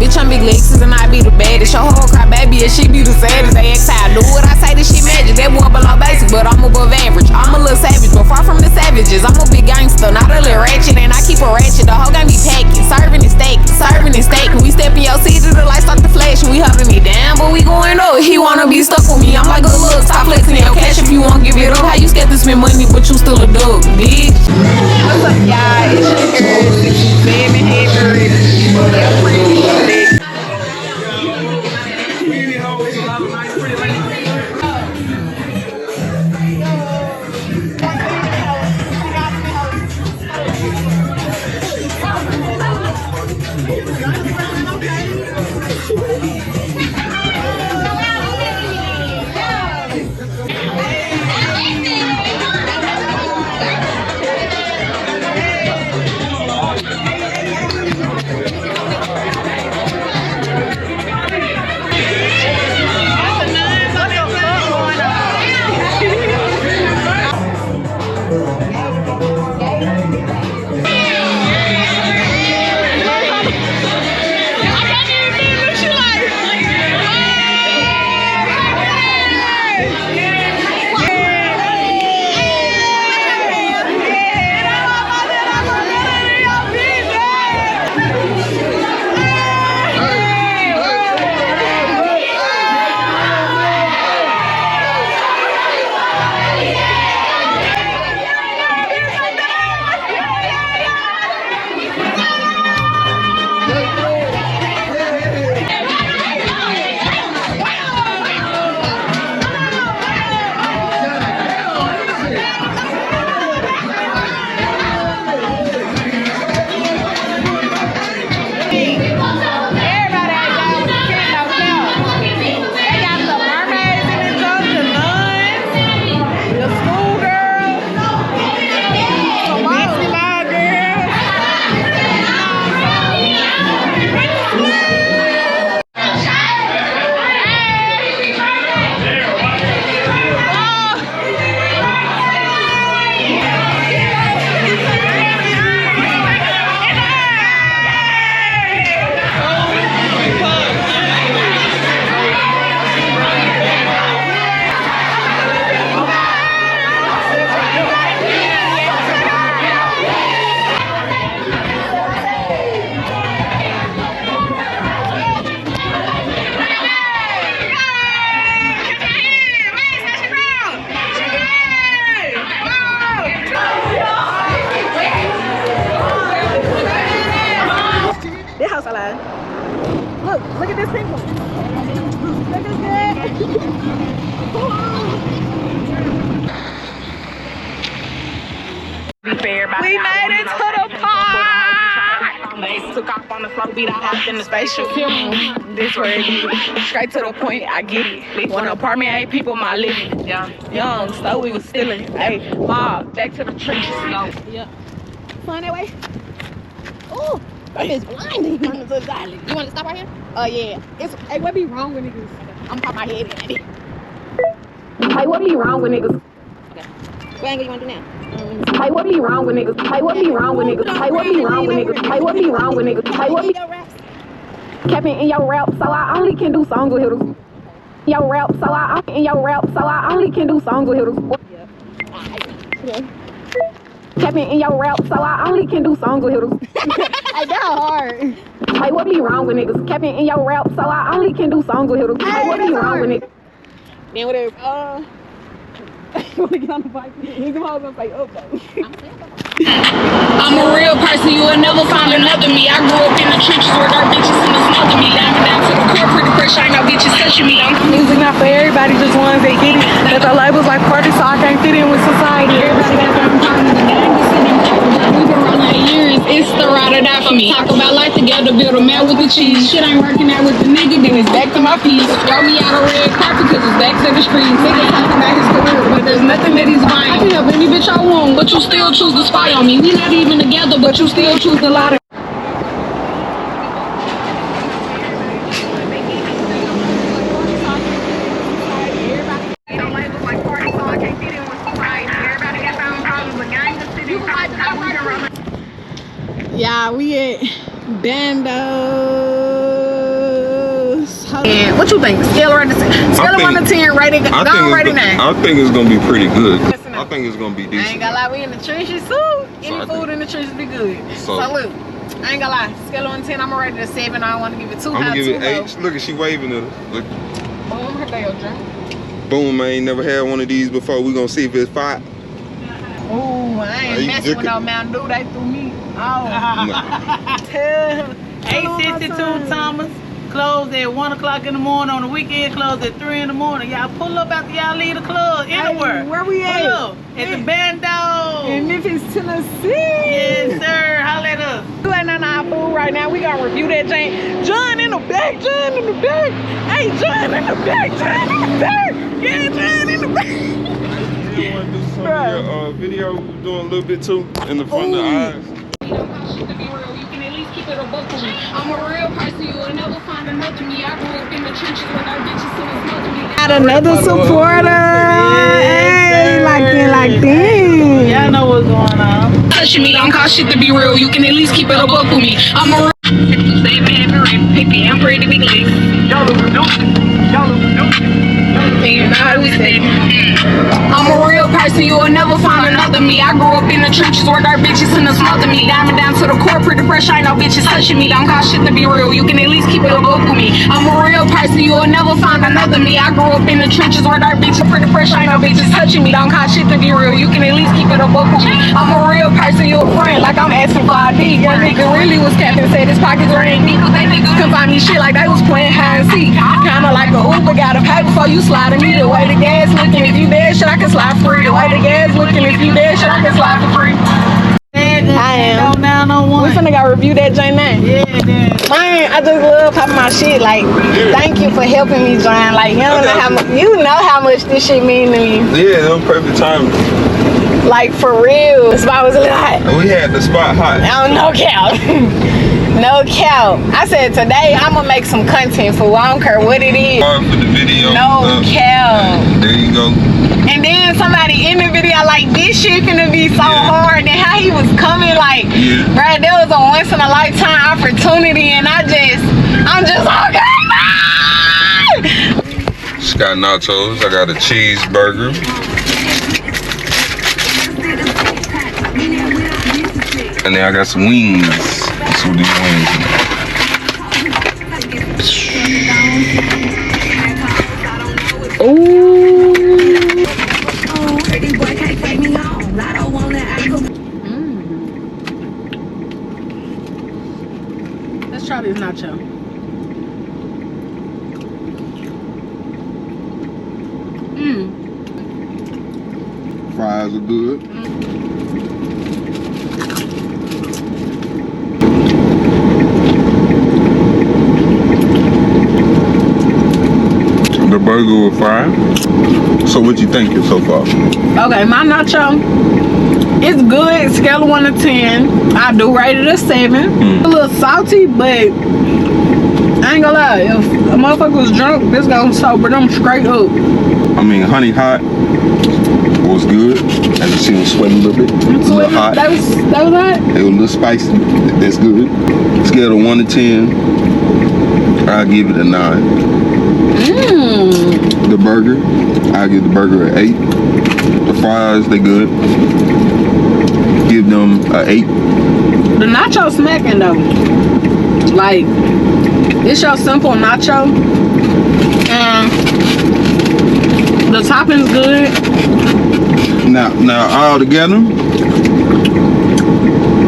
bitch, I'm big Lexus and I be the baddest. Your whole cry baby and she be the saddest. They ask how I do it, I say this shit magic. That one below basic, but I'm above average. I'm a little savage, but far from the savages. I'm a big gangster, not a little ratchet, and I keep a ratchet. The whole game be packing, serving and staking. We step in your seat till the lights start to flash. We huffing me down, but we going up. He wanna be stuck with me. I'm like, good look, stop flexing your cash if you won't give it up. How you scared to spend money, but you still a dog, bitch? What's up, y'all? It's your girl, 67 Heavy. Yeah, pretty. Look at this pink one. Look at that. We made it to the park. They took off on the floor, beat our house in the spaceship. This way, straight to the point. I get it. One apartment, 8 people, my living. Yeah. Young, so we was stealing. Hey, mob, back to the trenches. Yeah. Flying that way. Oh. That bitch blinding. You want to stop right here? Oh, yeah. Hey, what be wrong with niggas? I'm popping my head in it. Hey, what be wrong with niggas? Okay. What angle you want to do now? Hey, what be wrong with niggas? Hey, what be wrong with niggas? Hey, what be wrong with niggas? Hey, what be wrong with niggas? Hey, what be... Capping in your rap, so I only can do songs with hitters. Your rap, so I only can do songs with hitters. Yeah. Capping in your rap, so I only can do songs with hitters. I got hard. Hey, what be wrong with niggas? Capping in your rap, so I only can do songs with hitters. Hey, what be wrong with niggas? Then whatever. You wanna get on the bike? He's gonna say, oh, I'm a real person, you will never find another me. I grew up in the trenches where there bitches in the smoke of me. Diving down to the core, pretty fresh, I ain't no bitches touching me. Music not for everybody, just ones that get it. That the labels like party, so I can't fit in with society. Everybody got their own time in the game. We've been rolling 8 years, it's the ride or die for me. Talk about life together, build a man with the cheese. Shit ain't working out with the nigga, then it's back to my piece. Throw me out of red carpet, cause it's back to the streets. Nigga talking about his career, but there's nothing that he's buying. I can help any bitch I want, but you still choose to spy on me. We not even together, but you still choose to lie to me. Yeah, we at Bando. And what you think? Scale of 1 to 10, rating, rating 9. I think it's gonna be pretty good. I think it's gonna be decent. I ain't gonna lie, we in the trenches too. Any food in the trenches be good. So look, I ain't gonna lie. Scale of 1 to 10, I'm gonna rate it a 7. I don't want to give it too high. I'm gonna give it 8. Look at she waving at us. Look. Boom, her day, drink. Boom, I ain't never had one of these before. We gonna see if it's fire. Ooh, I ain't messing with no Mountain Dew. They threw me. Oh. 862 Thomas. Closed at 1 o'clock in the morning. On the weekend, closed at 3 in the morning. Y'all pull up after y'all leave the club. Anywhere. Where we at? Pull up. At the Bando. In Memphis, Tennessee. Yes, sir. Holla at us. We ain't on our food right now. We gonna review that Jane. John in the back. John in the back. Hey, John in the back. John in the back. Yeah, John in the back. You want to do some of your video doing a little bit too in the front of the eyes? I'm a real person, you will never find another me. I grew up in the trenches with our bitches who was mother me. Got another supporter. Hey, like that. Y'all know what's going on. Touching me, don't cause shit to be real. You can at least keep it a buck with me. I'm a real I'm pretty big legs. Y'all look I'm a real person, you will never find another me. I grew up in the trenches where our bitches in the smother me. Diamond down to the core, pretty fresh, ain't no bitches touching me. Don't cause shit to be real, you can at least keep it a book with me. I'm a real person, you will never find another me. I grew up in the trenches where our bitches pretty fresh, ain't no bitches touching me. Don't cause shit to be real, you can at least keep it a book with me. I'm a real person, you a friend, like I'm asking for ID. Young nigga really was capping, said his pockets were empty. Cause they niggas couldn't find me shit like they was playing hide and seek. Kinda like a Uber, gotta pay before you sliding me. The way the gas looking, if you dead shit, I can slide free. The way the gas looking, if you dead shit, I can slide for free. I am. We finna go review that J9. Yeah, Man, I just love popping my shit. Like, thank you for helping me, John. Like, you know how much this shit mean to me. Yeah, that was perfect timing. Like, for real. The spot was a little hot. We had the spot hot. No cap. No cap. I said today I'm gonna make some content for I don't care what it is. Hard for the video. No cap. There you go. And then somebody in the video like this shit finna be so hard. And how he was coming like, bruh, that was a once in a lifetime opportunity, and I'm just okay. Just got nachos. I got a cheeseburger. And then I got some wings. That's what these wings are. Let's try this nacho. Fries are good. The burger was fire. So what you thinking so far? Okay, my nacho, it's good. Scale of 1 to 10. I do rate it a 7. A little salty, but I ain't gonna lie. If a motherfucker was drunk, this gonna sober them straight up. I mean, honey hot was good. As you see, it was sweating a little bit. It was a little hot. That was hot? It was a little spicy. That's good. Scale of 1 to 10, I'll give it a 9. The burger, I'll give the burger an 8. The fries, they good. Give them an 8. The nacho smacking though. Like, it's your simple nacho. And the topping's good. Now all together,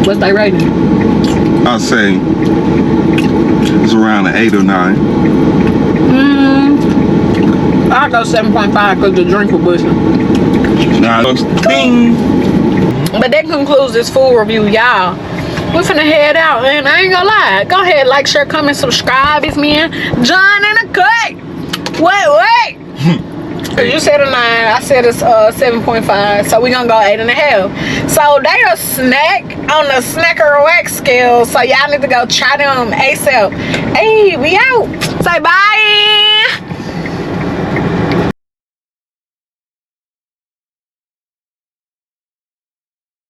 what's they rating? I'll say it's around an 8 or 9. I'll go 7.5 because the drink was bushing. Now, ding. But that concludes this food review, y'all. We're finna head out, and I ain't gonna lie. Go ahead, like, share, comment, subscribe. It's me and John in the cut. Wait. You said a 9, I said it's 7.5, so we gonna go 8.5. So they a snack on the snacker wax scale, so y'all need to go try them ASAP. Hey, we out. Say bye.